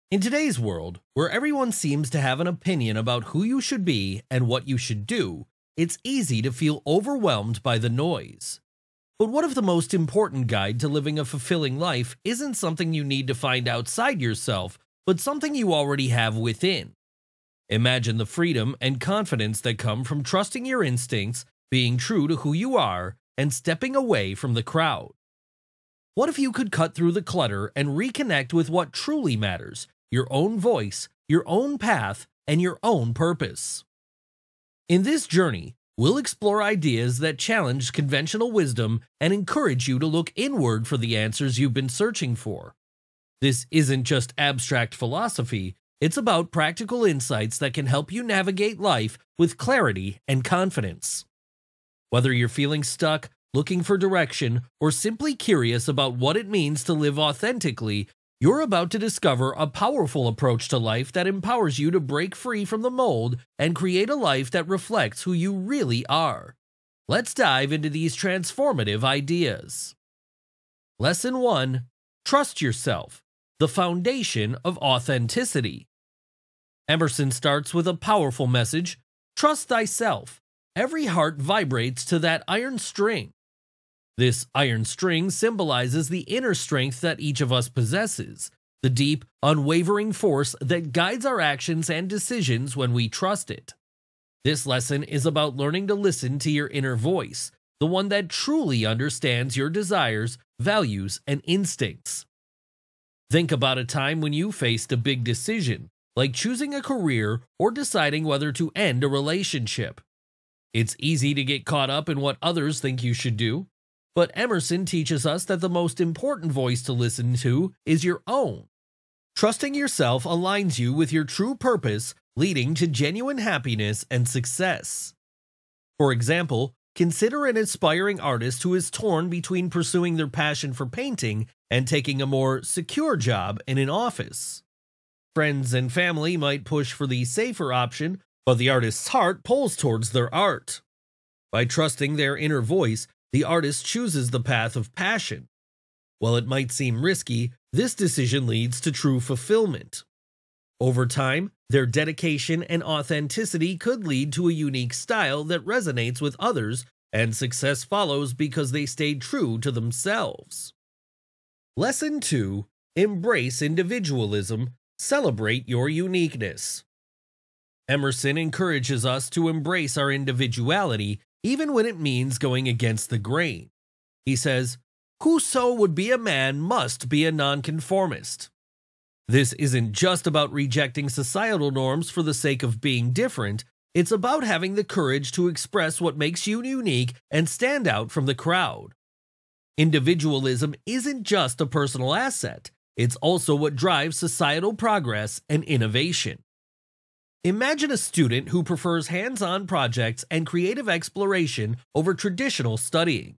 In today's world, where everyone seems to have an opinion about who you should be and what you should do, it's easy to feel overwhelmed by the noise. But what if the most important guide to living a fulfilling life isn't something you need to find outside yourself, but something you already have within? Imagine the freedom and confidence that come from trusting your instincts, being true to who you are, and stepping away from the crowd. What if you could cut through the clutter and reconnect with what truly matters? Your own voice, your own path, and your own purpose. In this journey, we'll explore ideas that challenge conventional wisdom and encourage you to look inward for the answers you've been searching for. This isn't just abstract philosophy, it's about practical insights that can help you navigate life with clarity and confidence. Whether you're feeling stuck, looking for direction, or simply curious about what it means to live authentically, you're about to discover a powerful approach to life that empowers you to break free from the mold and create a life that reflects who you really are. Let's dive into these transformative ideas. Lesson 1. Trust yourself, the foundation of authenticity. Emerson starts with a powerful message: trust thyself. Every heart vibrates to that iron string. This iron string symbolizes the inner strength that each of us possesses, the deep, unwavering force that guides our actions and decisions when we trust it. This lesson is about learning to listen to your inner voice, the one that truly understands your desires, values, and instincts. Think about a time when you faced a big decision, like choosing a career or deciding whether to end a relationship. It's easy to get caught up in what others think you should do. But Emerson teaches us that the most important voice to listen to is your own. Trusting yourself aligns you with your true purpose, leading to genuine happiness and success. For example, consider an inspiring artist who is torn between pursuing their passion for painting and taking a more secure job in an office. Friends and family might push for the safer option, but the artist's heart pulls towards their art. By trusting their inner voice, the artist chooses the path of passion. While it might seem risky, this decision leads to true fulfillment. Over time, their dedication and authenticity could lead to a unique style that resonates with others, and success follows because they stayed true to themselves. Lesson 2. Embrace individualism. Celebrate your uniqueness. Emerson encourages us to embrace our individuality, even when it means going against the grain. He says, "Whoso would be a man must be a nonconformist." This isn't just about rejecting societal norms for the sake of being different, it's about having the courage to express what makes you unique and stand out from the crowd. Individualism isn't just a personal asset, it's also what drives societal progress and innovation. Imagine a student who prefers hands-on projects and creative exploration over traditional studying.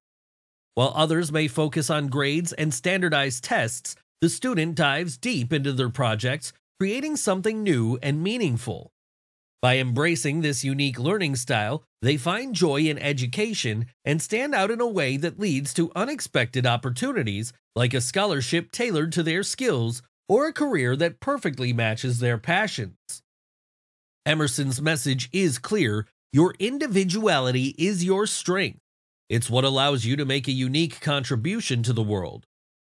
While others may focus on grades and standardized tests, the student dives deep into their projects, creating something new and meaningful. By embracing this unique learning style, they find joy in education and stand out in a way that leads to unexpected opportunities, like a scholarship tailored to their skills or a career that perfectly matches their passions. Emerson's message is clear: your individuality is your strength. It's what allows you to make a unique contribution to the world.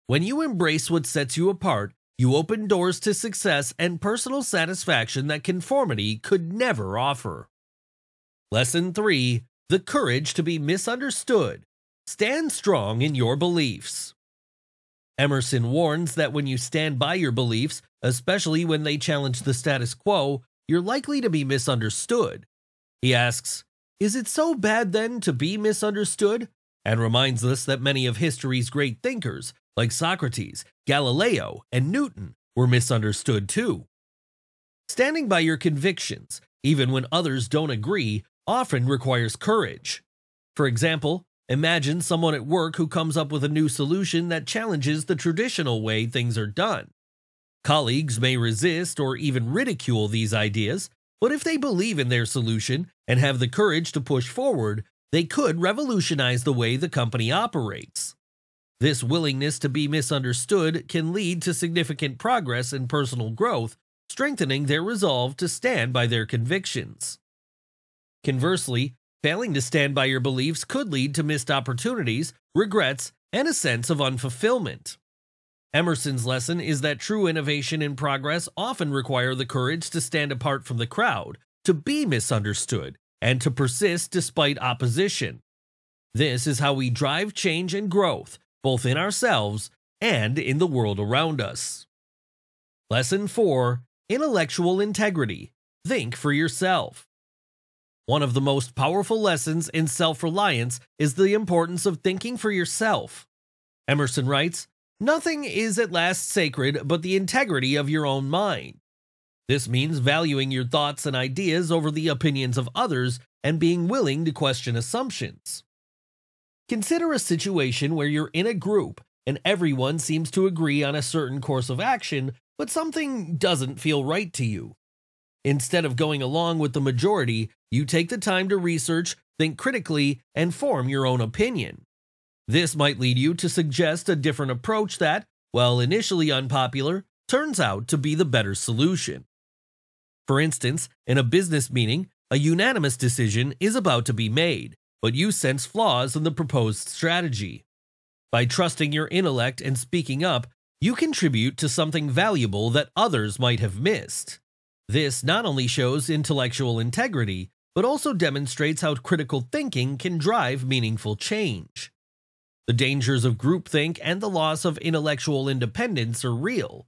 When you embrace what sets you apart, you open doors to success and personal satisfaction that conformity could never offer. Lesson 3. The courage to be misunderstood. Stand strong in your beliefs. Emerson warns that when you stand by your beliefs, especially when they challenge the status quo, you're likely to be misunderstood. He asks, is it so bad then to be misunderstood? And reminds us that many of history's great thinkers, like Socrates, Galileo, and Newton, were misunderstood too. Standing by your convictions, even when others don't agree, often requires courage. For example, imagine someone at work who comes up with a new solution that challenges the traditional way things are done. Colleagues may resist or even ridicule these ideas, but if they believe in their solution and have the courage to push forward, they could revolutionize the way the company operates. This willingness to be misunderstood can lead to significant progress and personal growth, strengthening their resolve to stand by their convictions. Conversely, failing to stand by your beliefs could lead to missed opportunities, regrets, and a sense of unfulfillment. Emerson's lesson is that true innovation and progress often require the courage to stand apart from the crowd, to be misunderstood, and to persist despite opposition. This is how we drive change and growth, both in ourselves and in the world around us. Lesson 4. Intellectual Integrity. Think for yourself. One of the most powerful lessons in self-reliance is the importance of thinking for yourself. Emerson writes, "Nothing is at last sacred but the integrity of your own mind." This means valuing your thoughts and ideas over the opinions of others and being willing to question assumptions. Consider a situation where you're in a group and everyone seems to agree on a certain course of action, but something doesn't feel right to you. Instead of going along with the majority, you take the time to research, think critically, and form your own opinion. This might lead you to suggest a different approach that, while initially unpopular, turns out to be the better solution. For instance, in a business meeting, a unanimous decision is about to be made, but you sense flaws in the proposed strategy. By trusting your intellect and speaking up, you contribute to something valuable that others might have missed. This not only shows intellectual integrity, but also demonstrates how critical thinking can drive meaningful change. The dangers of groupthink and the loss of intellectual independence are real.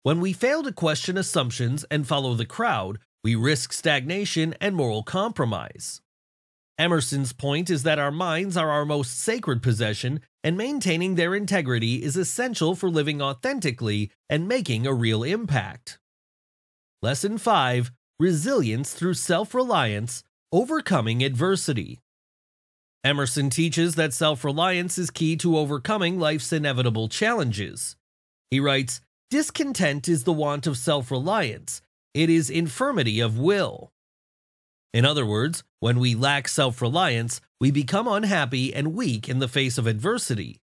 When we fail to question assumptions and follow the crowd, we risk stagnation and moral compromise. Emerson's point is that our minds are our most sacred possession, and maintaining their integrity is essential for living authentically and making a real impact. Lesson 5. Resilience through self-reliance, overcoming adversity. Emerson teaches that self-reliance is key to overcoming life's inevitable challenges. He writes, "Discontent is the want of self-reliance. It is infirmity of will." In other words, when we lack self-reliance, we become unhappy and weak in the face of adversity.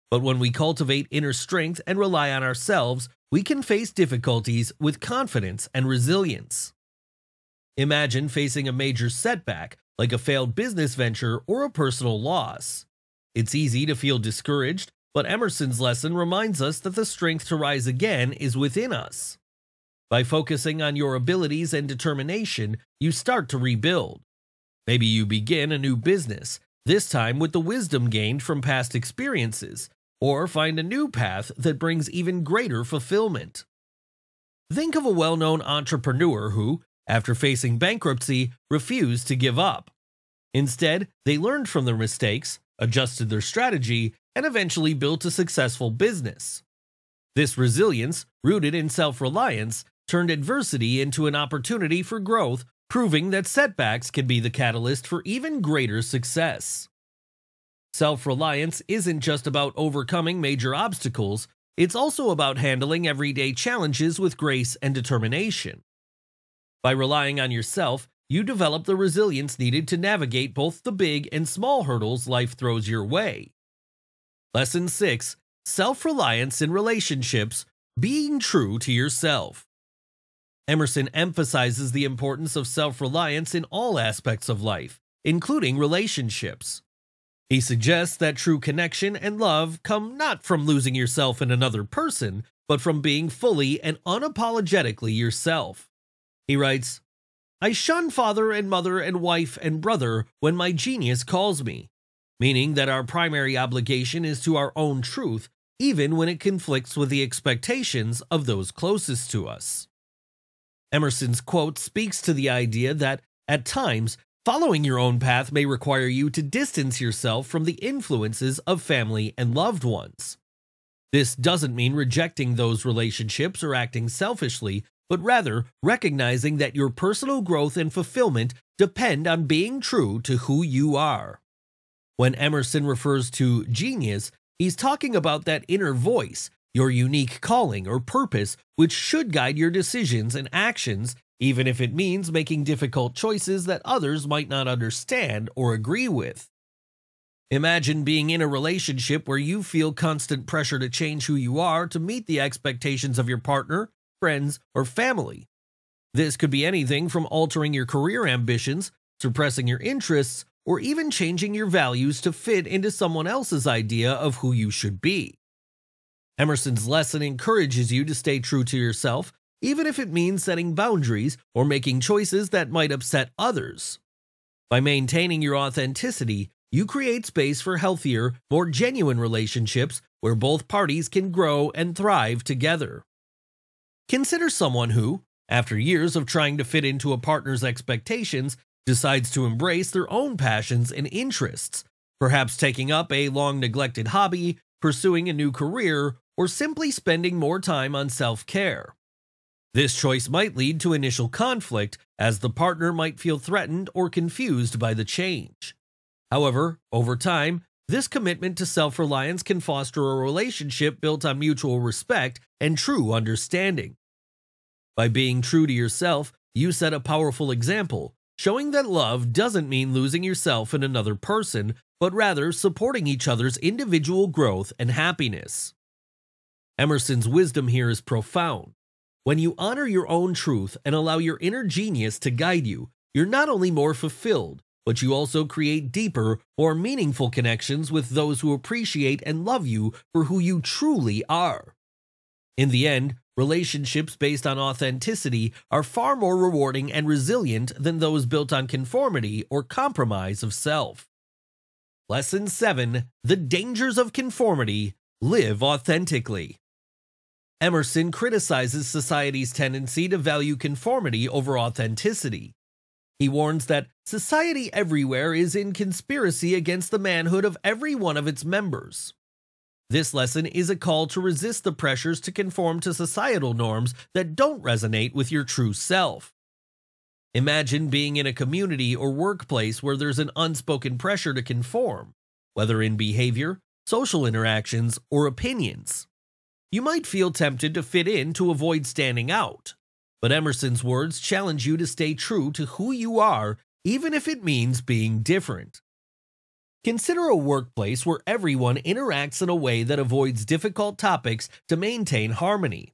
But when we cultivate inner strength and rely on ourselves, we can face difficulties with confidence and resilience. Imagine facing a major setback, like a failed business venture or a personal loss. It's easy to feel discouraged, but Emerson's lesson reminds us that the strength to rise again is within us. By focusing on your abilities and determination, you start to rebuild. Maybe you begin a new business, this time with the wisdom gained from past experiences, or find a new path that brings even greater fulfillment. Think of a well-known entrepreneur who, after facing bankruptcy, refused to give up. Instead, they learned from their mistakes, adjusted their strategy, and eventually built a successful business. This resilience, rooted in self-reliance, turned adversity into an opportunity for growth, proving that setbacks can be the catalyst for even greater success. Self-reliance isn't just about overcoming major obstacles, it's also about handling everyday challenges with grace and determination. By relying on yourself, you develop the resilience needed to navigate both the big and small hurdles life throws your way. Lesson 6. Self-reliance in relationships, being true to yourself. Emerson emphasizes the importance of self-reliance in all aspects of life, including relationships. He suggests that true connection and love come not from losing yourself in another person, but from being fully and unapologetically yourself. He writes, "I shun father and mother and wife and brother when my genius calls me," meaning that our primary obligation is to our own truth, even when it conflicts with the expectations of those closest to us. Emerson's quote speaks to the idea that, at times, following your own path may require you to distance yourself from the influences of family and loved ones. This doesn't mean rejecting those relationships or acting selfishly, but rather recognizing that your personal growth and fulfillment depend on being true to who you are. When Emerson refers to genius, he's talking about that inner voice, your unique calling or purpose, which should guide your decisions and actions, even if it means making difficult choices that others might not understand or agree with. Imagine being in a relationship where you feel constant pressure to change who you are to meet the expectations of your partner, friends, or family. This could be anything from altering your career ambitions, suppressing your interests, or even changing your values to fit into someone else's idea of who you should be. Emerson's lesson encourages you to stay true to yourself, even if it means setting boundaries or making choices that might upset others. By maintaining your authenticity, you create space for healthier, more genuine relationships where both parties can grow and thrive together. Consider someone who, after years of trying to fit into a partner's expectations, decides to embrace their own passions and interests, perhaps taking up a long-neglected hobby, pursuing a new career, or simply spending more time on self-care. This choice might lead to initial conflict, as the partner might feel threatened or confused by the change. However, over time, this commitment to self-reliance can foster a relationship built on mutual respect and true understanding. By being true to yourself, you set a powerful example, showing that love doesn't mean losing yourself in another person, but rather supporting each other's individual growth and happiness. Emerson's wisdom here is profound. When you honor your own truth and allow your inner genius to guide you, you're not only more fulfilled, but you also create deeper, more meaningful connections with those who appreciate and love you for who you truly are. In the end, relationships based on authenticity are far more rewarding and resilient than those built on conformity or compromise of self. Lesson 7. The Dangers of Conformity. Live authentically. Emerson criticizes society's tendency to value conformity over authenticity. He warns that society everywhere is in conspiracy against the manhood of every one of its members. This lesson is a call to resist the pressures to conform to societal norms that don't resonate with your true self. Imagine being in a community or workplace where there's an unspoken pressure to conform, whether in behavior, social interactions, or opinions. You might feel tempted to fit in to avoid standing out, but Emerson's words challenge you to stay true to who you are, even if it means being different. Consider a workplace where everyone interacts in a way that avoids difficult topics to maintain harmony.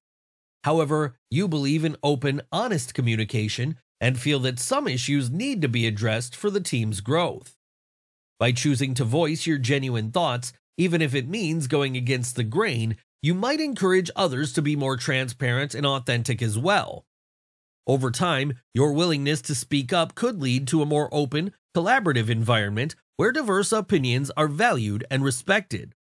However, you believe in open, honest communication and feel that some issues need to be addressed for the team's growth. By choosing to voice your genuine thoughts, even if it means going against the grain, you might encourage others to be more transparent and authentic as well. Over time, your willingness to speak up could lead to a more open, collaborative environment where diverse opinions are valued and respected.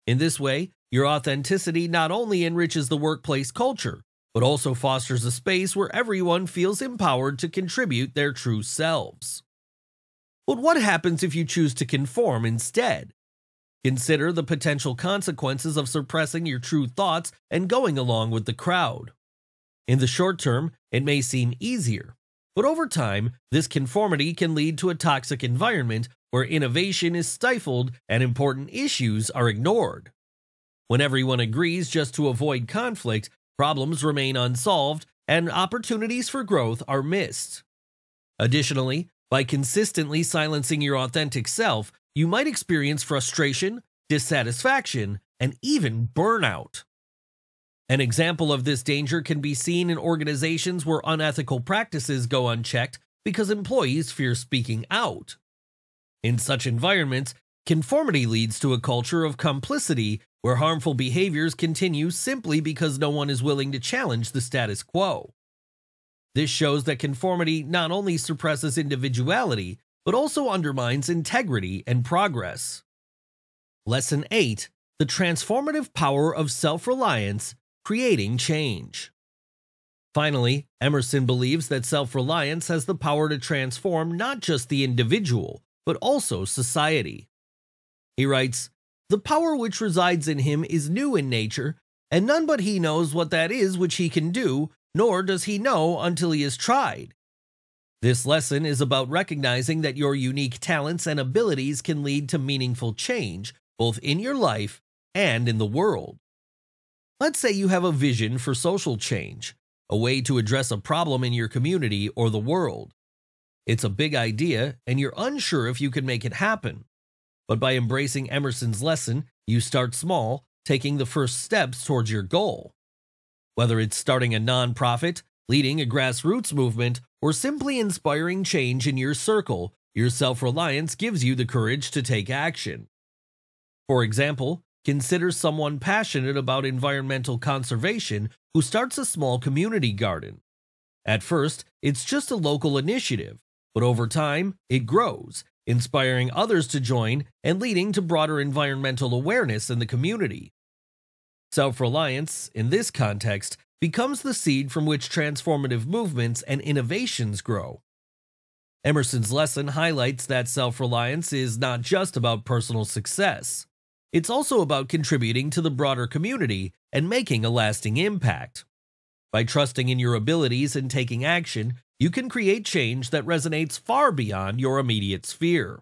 In this way, your authenticity not only enriches the workplace culture, but also fosters a space where everyone feels empowered to contribute their true selves. But what happens if you choose to conform instead? Consider the potential consequences of suppressing your true thoughts and going along with the crowd. In the short term, it may seem easier, but over time, this conformity can lead to a toxic environment where innovation is stifled and important issues are ignored. When everyone agrees just to avoid conflict, problems remain unsolved and opportunities for growth are missed. Additionally, by consistently silencing your authentic self, you might experience frustration, dissatisfaction, and even burnout. An example of this danger can be seen in organizations where unethical practices go unchecked because employees fear speaking out. In such environments, conformity leads to a culture of complicity where harmful behaviors continue simply because no one is willing to challenge the status quo. This shows that conformity not only suppresses individuality, but also undermines integrity and progress. Lesson 8. The Transformative Power of Self-Reliance. Creating Change. Finally, Emerson believes that self-reliance has the power to transform not just the individual, but also society. He writes, "The power which resides in him is new in nature, and none but he knows what that is which he can do, nor does he know until he has tried." This lesson is about recognizing that your unique talents and abilities can lead to meaningful change, both in your life and in the world. Let's say you have a vision for social change, a way to address a problem in your community or the world. It's a big idea, and you're unsure if you can make it happen. But by embracing Emerson's lesson, you start small, taking the first steps towards your goal. Whether it's starting a nonprofit, leading a grassroots movement, or simply inspiring change in your circle, your self-reliance gives you the courage to take action. For example, consider someone passionate about environmental conservation who starts a small community garden. At first, it's just a local initiative, but over time, it grows, inspiring others to join and leading to broader environmental awareness in the community. Self-reliance, in this context, becomes the seed from which transformative movements and innovations grow. Emerson's lesson highlights that self-reliance is not just about personal success. It's also about contributing to the broader community and making a lasting impact. By trusting in your abilities and taking action, you can create change that resonates far beyond your immediate sphere.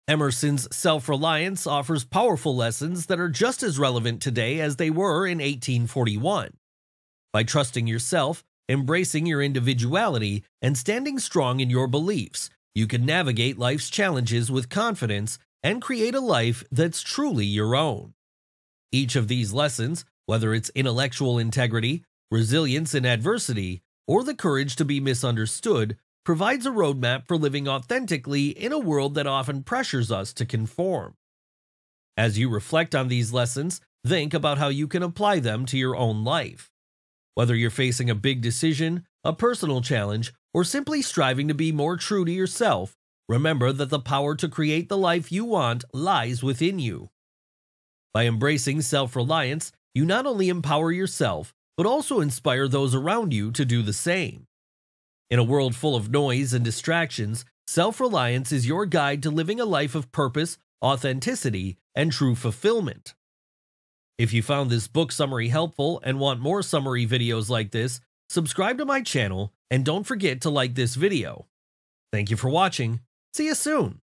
Emerson's self-reliance offers powerful lessons that are just as relevant today as they were in 1841. By trusting yourself, embracing your individuality, and standing strong in your beliefs, you can navigate life's challenges with confidence and create a life that's truly your own. Each of these lessons, whether it's intellectual integrity, resilience in adversity, or the courage to be misunderstood, provides a roadmap for living authentically in a world that often pressures us to conform. As you reflect on these lessons, think about how you can apply them to your own life. Whether you're facing a big decision, a personal challenge, or simply striving to be more true to yourself, remember that the power to create the life you want lies within you. By embracing self-reliance, you not only empower yourself, but also inspire those around you to do the same. In a world full of noise and distractions, self-reliance is your guide to living a life of purpose, authenticity, and true fulfillment. If you found this book summary helpful and want more summary videos like this, subscribe to my channel and don't forget to like this video. Thank you for watching. See you soon.